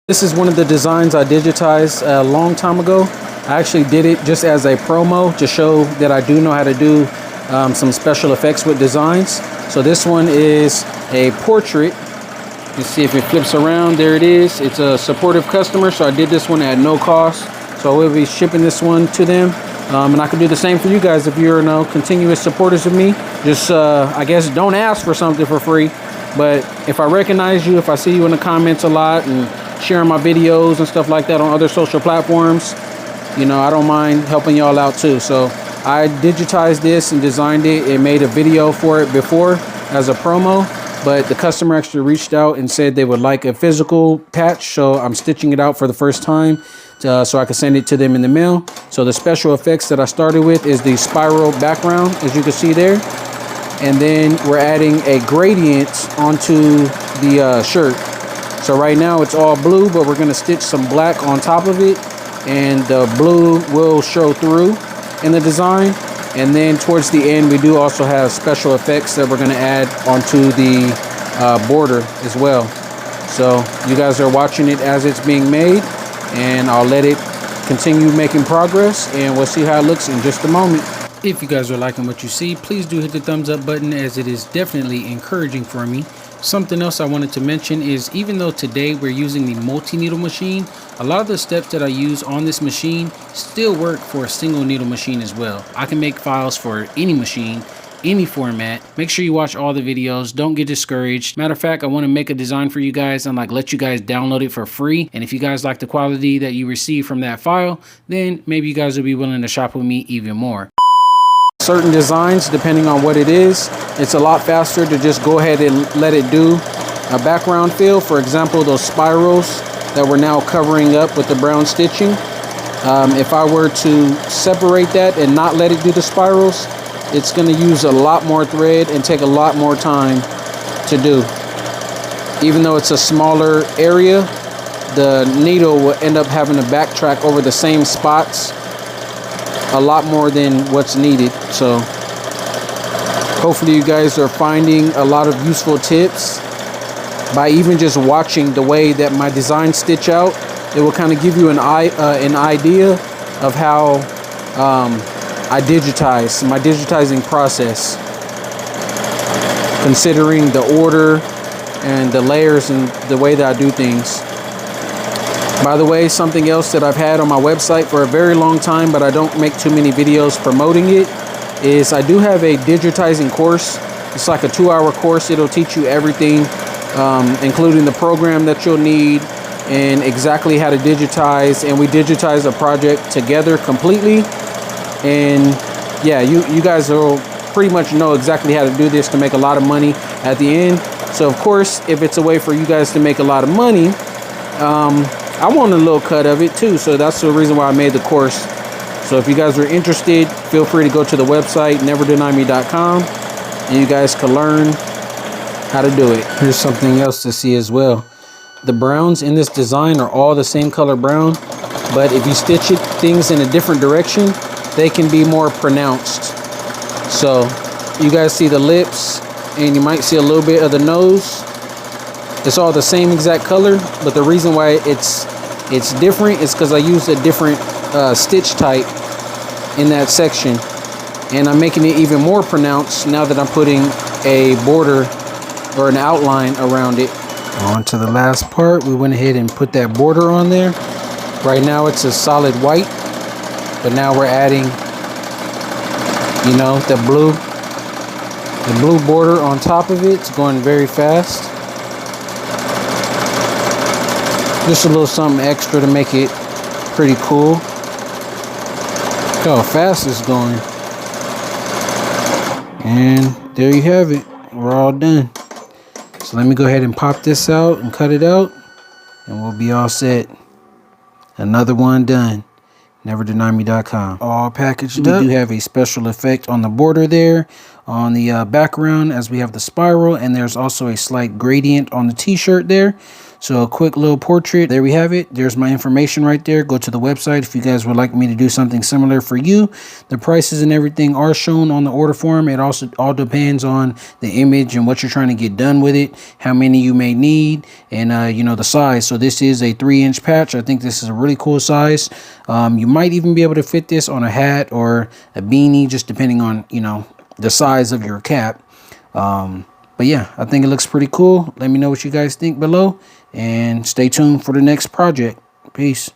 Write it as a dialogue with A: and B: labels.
A: This is one of the designs I digitized a long time ago. I actually did it just as a promo to show that I do know how to do some special effects with designs. So this one is a portrait. You see if it flips around, there it is. It's a supportive customer, so I did this one at no cost. So I will be shipping this one to them. And I can do the same for you guys if you're continuous supporters of me. Just, I guess, don't ask for something for free. But if I recognize you, if I see you in the comments a lot and sharing my videos and stuff like that on other social platforms, I don't mind helping y'all out too. So I digitized this and designed it and made a video for it before as a promo, but the customer actually reached out and said they would like a physical patch. So I'm stitching it out for the first time so I can send it to them in the mail. So the special effects that I started with is the spiral background, as you can see there. And then we're adding a gradient onto the shirt. So right now it's all blue, but we're going to stitch some black on top of it, and the blue will show through in the design. And then towards the end, we do also have special effects that we're going to add onto the border as well. So you guys are watching it as it's being made, and I'll let it continue making progress, and we'll see how it looks in just a moment. If you guys are liking what you see, please do hit the thumbs up button, as it is definitely encouraging for me. Something else I wanted to mention is, even though today we're using the multi-needle machine, a lot of the steps that I use on this machine still work for a single needle machine as well. I can make files for any machine, any format. Make sure you watch all the videos. Don't get discouraged. Matter of fact, I want to make a design for you guys and let you guys download it for free. And if you guys like the quality that you receive from that file, then maybe you guys will be willing to shop with me even more. Certain designs, depending on what it is, it's a lot faster to just go ahead and let it do a background fill. For example, those spirals that we're now covering up with the brown stitching. If I were to separate that and not let it do the spirals, it's going to use a lot more thread and take a lot more time to do. Even though it's a smaller area, the needle will end up having to backtrack over the same spots a lot more than what's needed. So hopefully you guys are finding a lot of useful tips by even just watching the way that my designs stitch out. It will kind of give you an idea of how I digitize, my digitizing process, considering the order and the layers and the way that I do things. By the way, something else that I've had on my website for a very long time, but I don't make too many videos promoting it, is I do have a digitizing course. It's like a 2-hour course. It'll teach you everything, including the program that you'll need and exactly how to digitize. And we digitize a project together completely. And yeah, you guys will pretty much know exactly how to do this to make a lot of money at the end. So of course, if it's a way for you guys to make a lot of money, I want a little cut of it too. So that's the reason why I made the course. So if you guys are interested, feel free to go to the website, neverdenieme.com, and you guys can learn how to do it. Here's something else to see as well. The browns in this design are all the same color brown, but if you stitch things in a different direction, they can be more pronounced. So you guys see the lips, and you might see a little bit of the nose. It's all the same exact color, but the reason why it's different is because I used a different stitch type in that section, and I'm making it even more pronounced now that I'm putting a border or an outline around it. On to the last part, we went ahead and put that border on there. Right now it's a solid white, but now we're adding, the blue border on top of it. It's going very fast. Just a little something extra to make it pretty cool. Look how fast it's going. And there you have it. We're all done. So let me go ahead and pop this out and cut it out, and we'll be all set. Another one done. neverdenieme.com. All packaged up. We do have a special effect on the border there, on the background, as we have the spiral, and there's also a slight gradient on the t-shirt there. So a quick little portrait. There we have it. There's my information right there. Go to the website if you guys would like me to do something similar for you. The prices and everything are shown on the order form. It also all depends on the image and what you're trying to get done with it, how many you may need, and you know, the size. So this is a 3-inch patch. I think this is a really cool size. You might even be able to fit this on a hat or a beanie, just depending on, you know, the size of your cap. But yeah, I think it looks pretty cool. Let me know what you guys think below, and stay tuned for the next project. Peace.